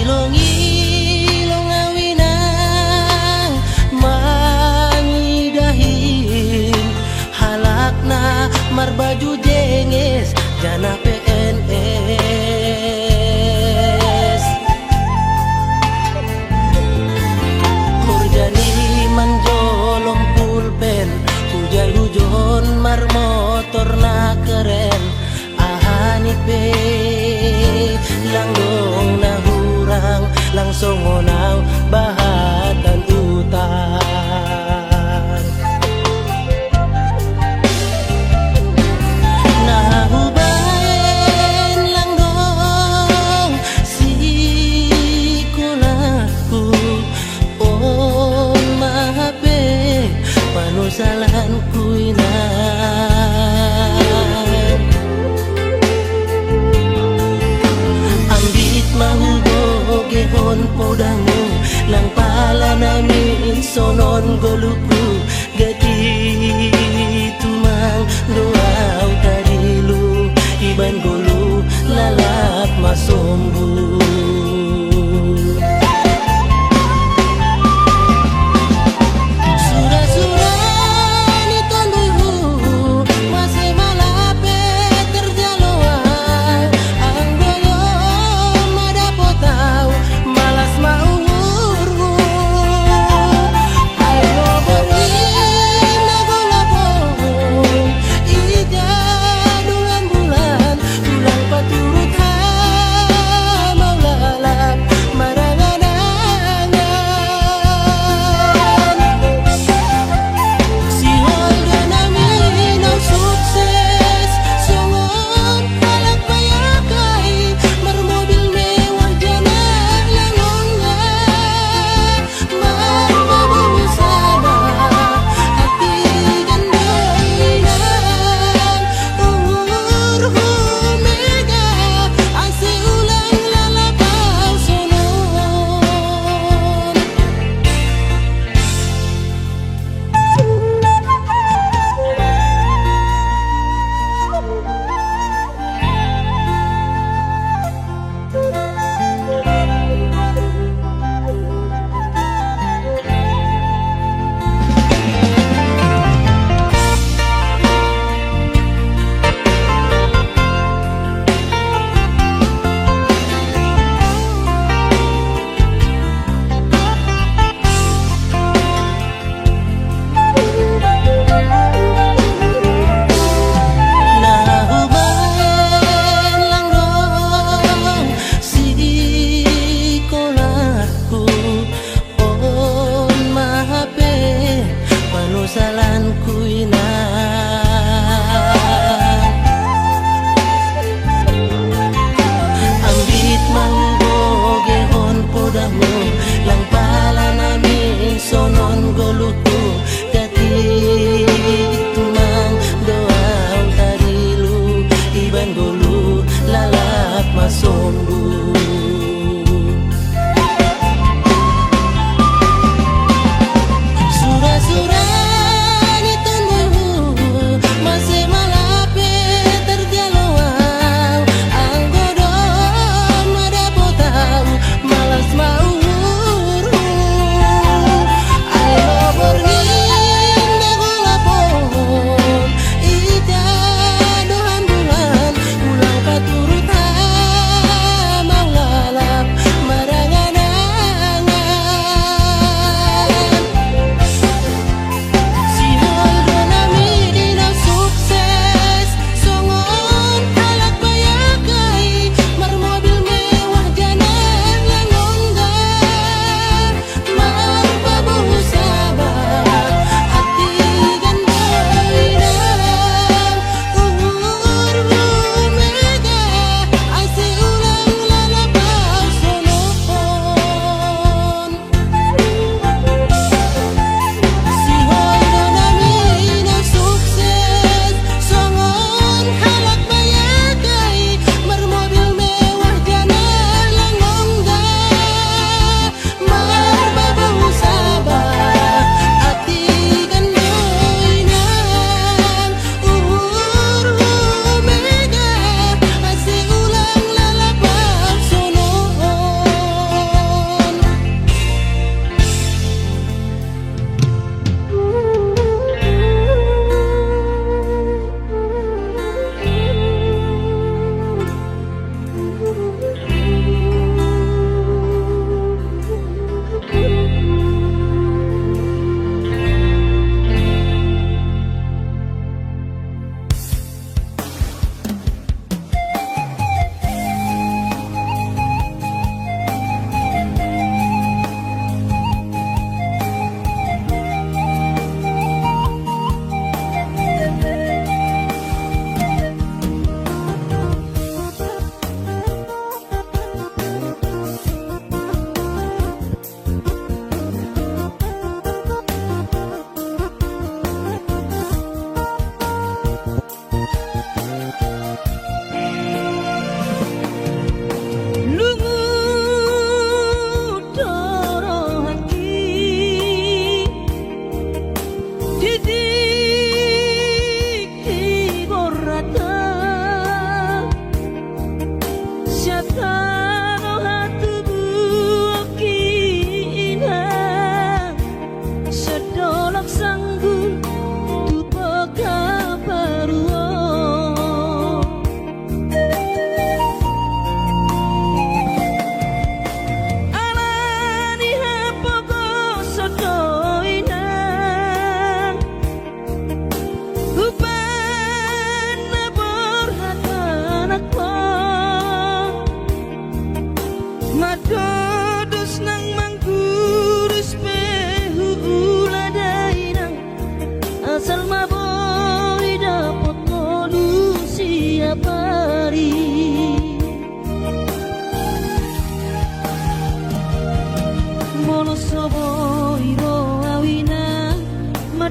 Ilong-ilong awinang mangidahin halakna marbaju jenges jana PNS Hurjani manjolong pulpen hujan hujon mar motor na keren ahanipe langgong na hurang langsung ngonang bahatan utan nahubain langgong si kulaku on mahape panusalan kuinan ambit mahugogehon podamu lang pala namin sonon goluku gati tumang doaw tadilu iban golu lalap masombu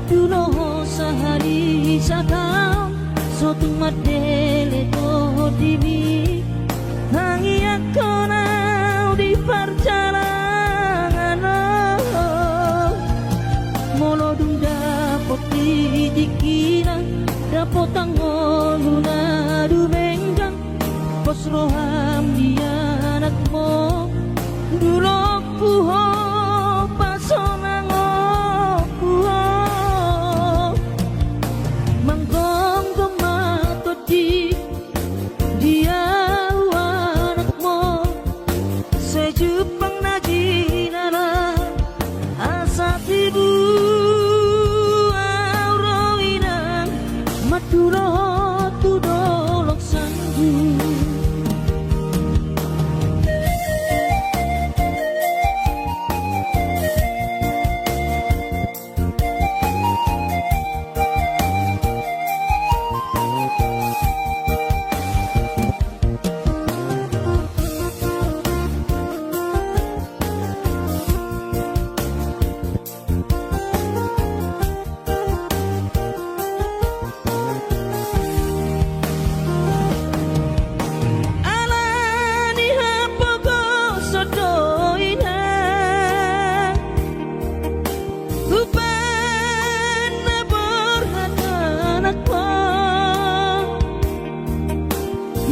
Matuloho sehari sakam sotung madele to dimi hangi akonau di perjalanan molo dung dapot di dikina dapot angoluna dumenggang pos roham dia anakmo dulok puho pasonango puho manggong gemato di dia anakmo sejupang najinara asa tibu auroinang maturo tudolok sanggu.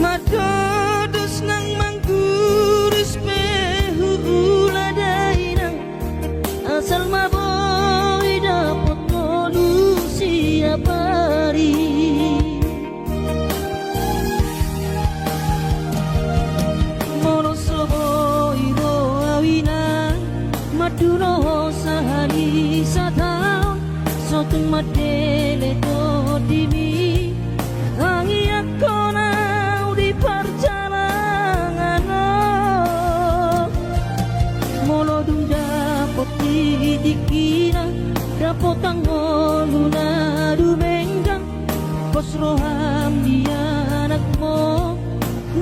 Madodos nang mangguris pehu uladainang asal maboy dapot ngolu siapari mono soboy do awina maduno sahari satau sotung madele to dimi hangi akona perjalanan molo dung dapot dikina dapot angoluna dumenggang pos roham dia anakmo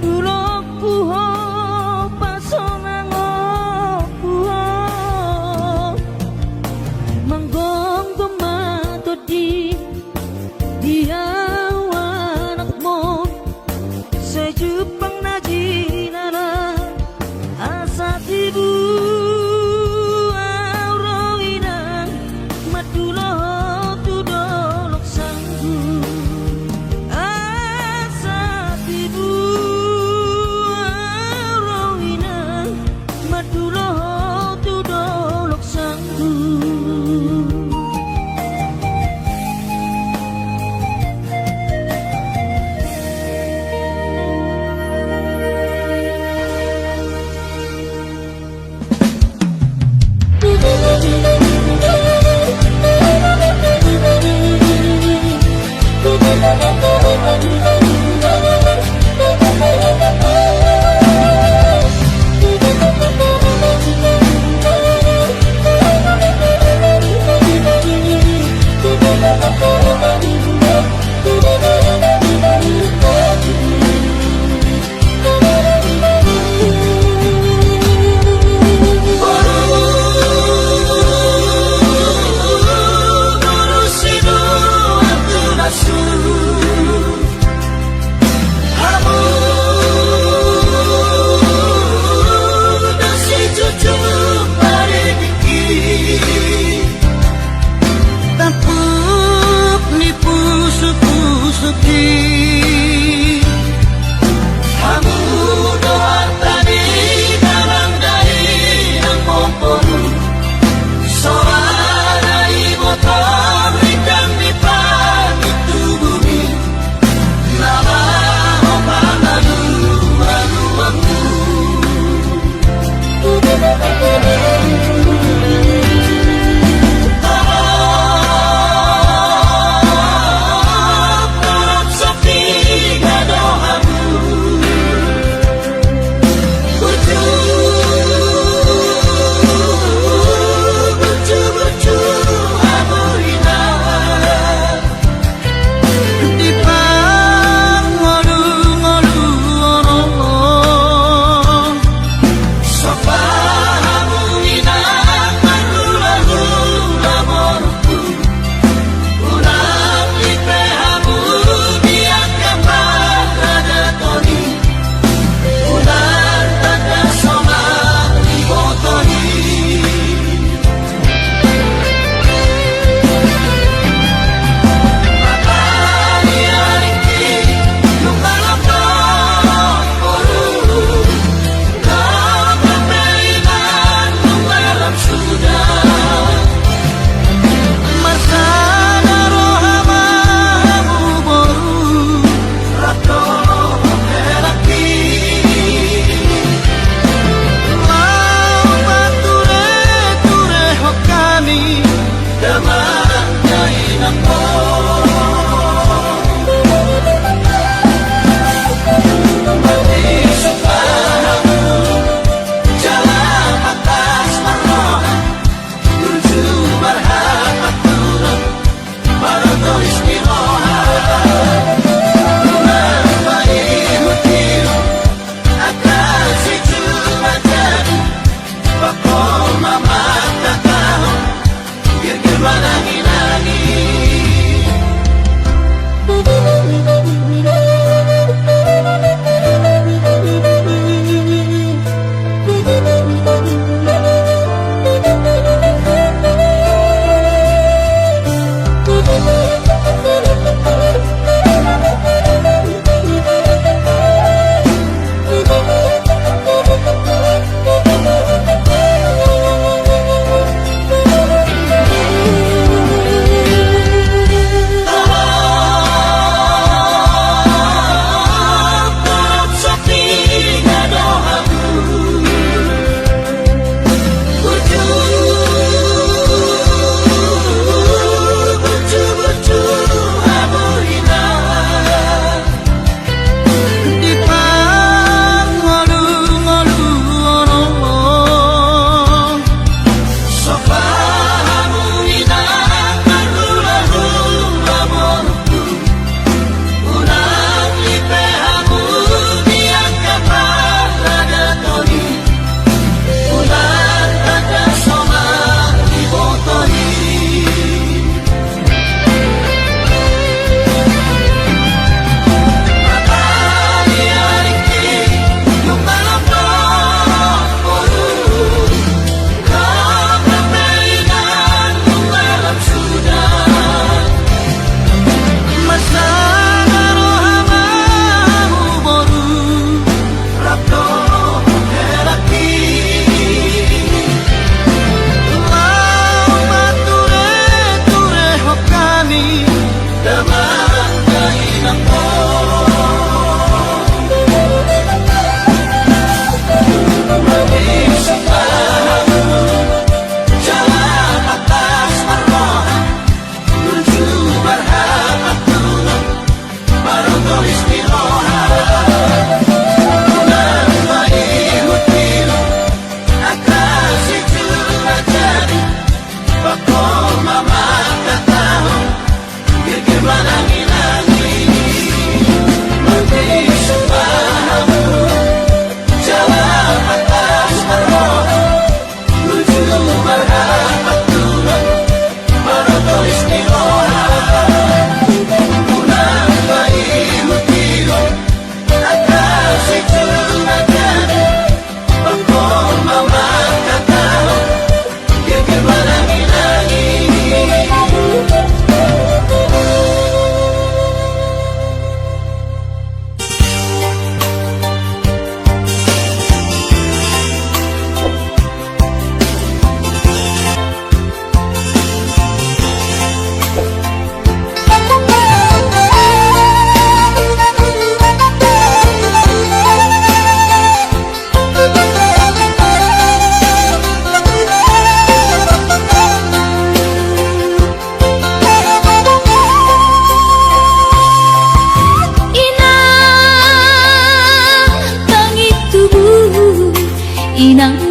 dulok puho pasonango puho manggong gemato di dia sejupang najinara asa tibu auroinang matulo tudolok sanggu asa tibu auroinang matulo tudolok sanggu.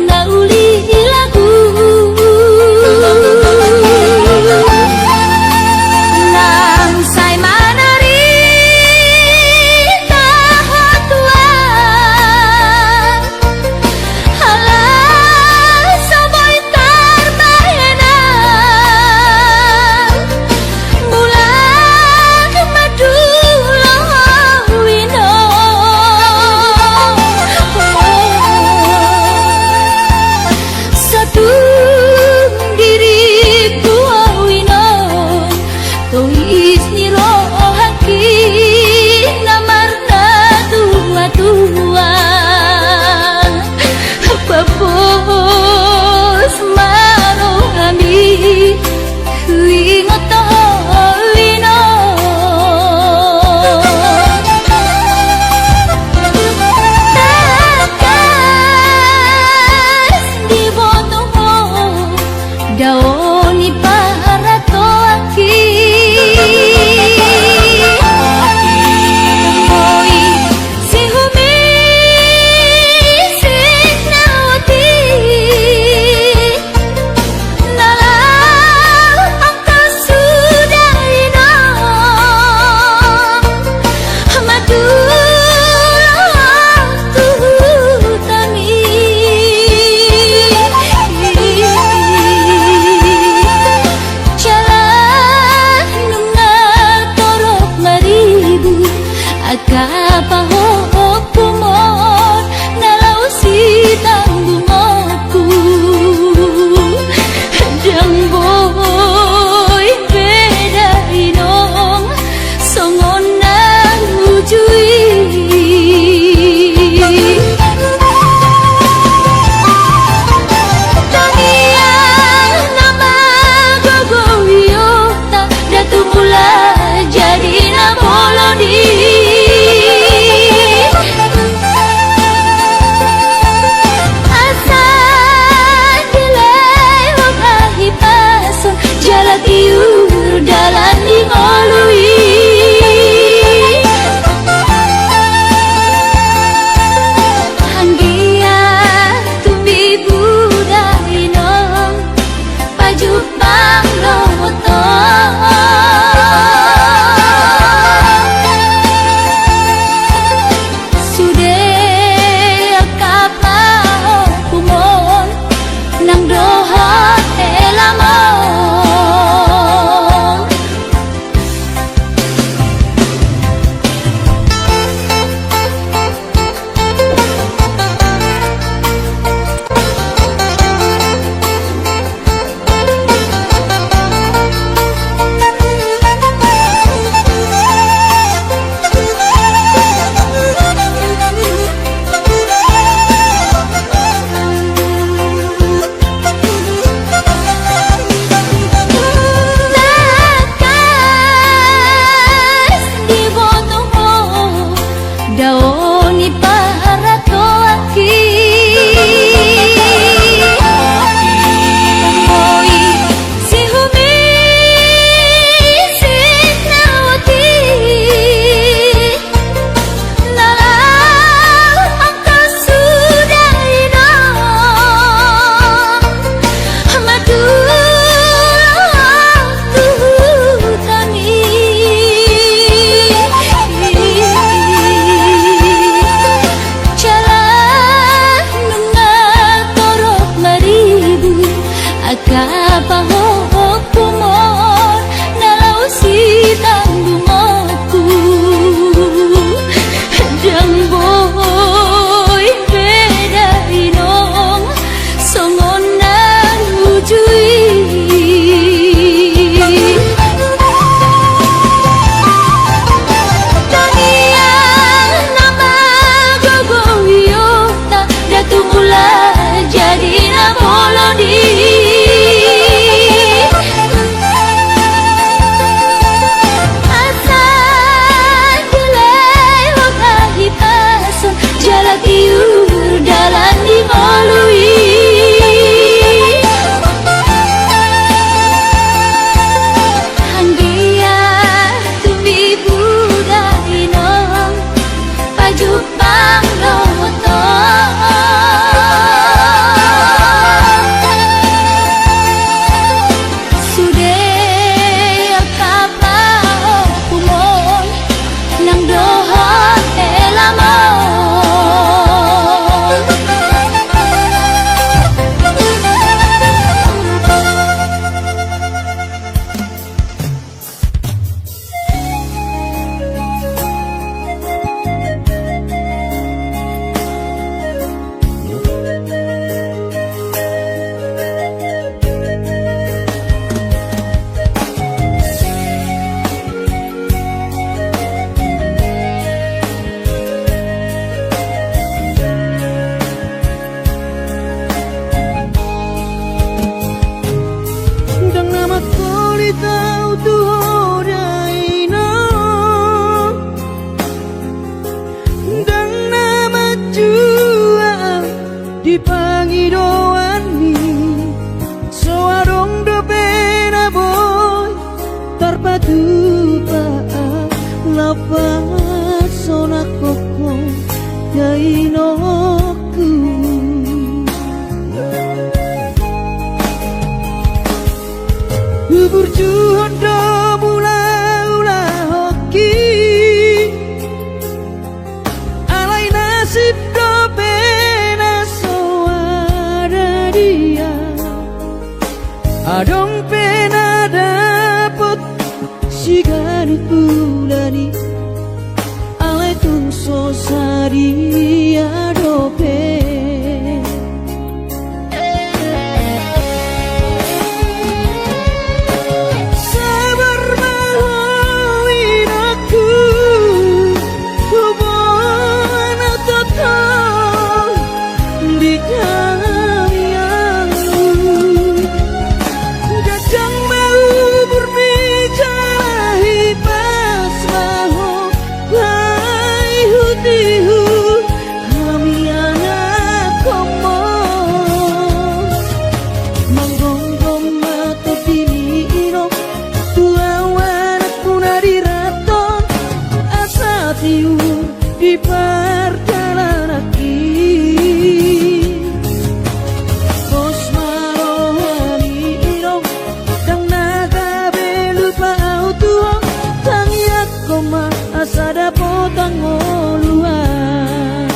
nauli lagu nang say manari tahatuan halah saboy tarbayanan bulan maduloh wino satu diri buah wino tuis niro haki namarna tua-tua papos maro ami ingat wino takas di botoho daoni para toaki oi si humi sinawati nalang angka sudah ino madulah tuhutami jalan nungal torok maribu akapahok kumon nalau si tanggungoku jang boy beda inong songon nang ujui Tangiang nama gogo wiyota datu mula jadi na bolodi asa dilay wakahi pason jalan iur dalan di ngolui hanggia tumbi budak inong pajuk bang roto sudah kapal kumon nang doha elamon takas di botoho daoni para toaki oi si humi sinawati nalang angka sudah ino madulah tuhutami jalan nungal torok maribu akapahok kumon nalau si tanggungoku jang boy beda inong songon nang ujui Tangiang nama gogo wiyota datu mula jadi na bolodi asa dilay wakahi pason jalan iur dalan di ngolui hanggia tumbi budak inong pajuk bang roto Berjuang do mula-mula hoki alai nasib do pena soada dia adong pena dapet si garut bulani alai tung sosari adope di perjalanan bos marohani irong dang naga belupa autuo tang yak koma asada potang oluan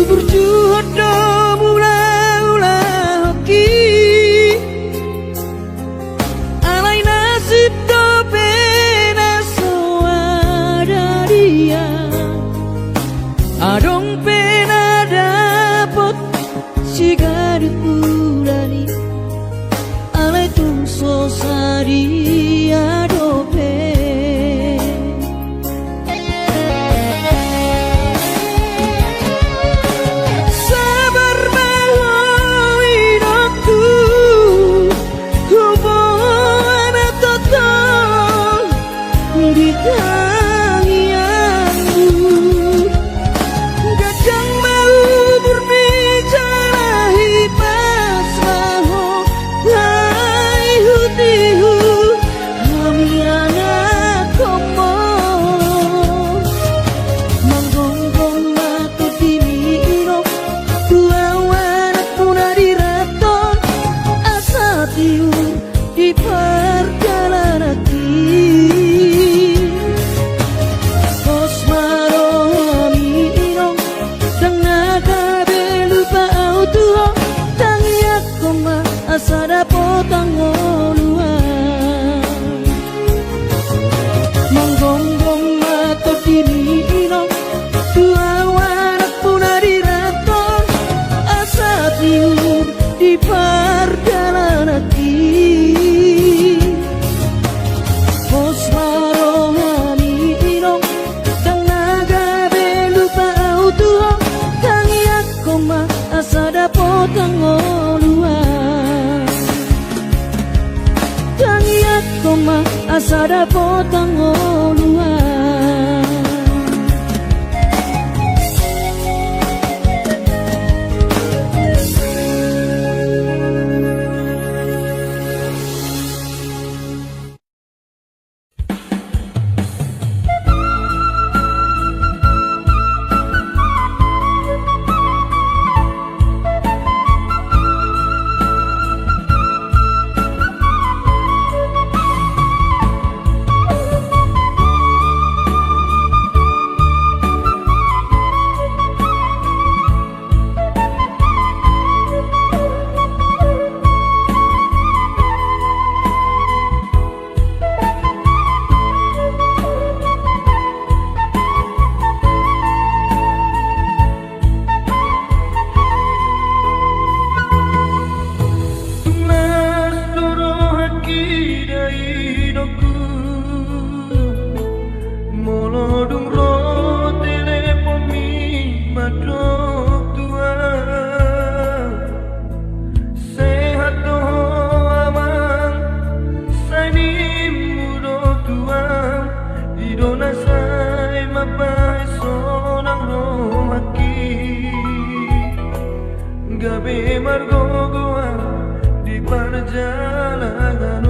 berjuang do mula-mula hoki alai nasib do pena soada dia adong pena dapet si garut bulani alai tung sosari adope di perjalanan bos marohani irong dang naga belupa autuo tang yak koma asada potang oluan manggonggong mato dini irong dua wanak punari raton asa tiur di perjalanan bos marohani irong dang naga belupa autuo tang yak koma asada potang oluan tang yak koma asada potang oluan Gabi margogoa di perjalanan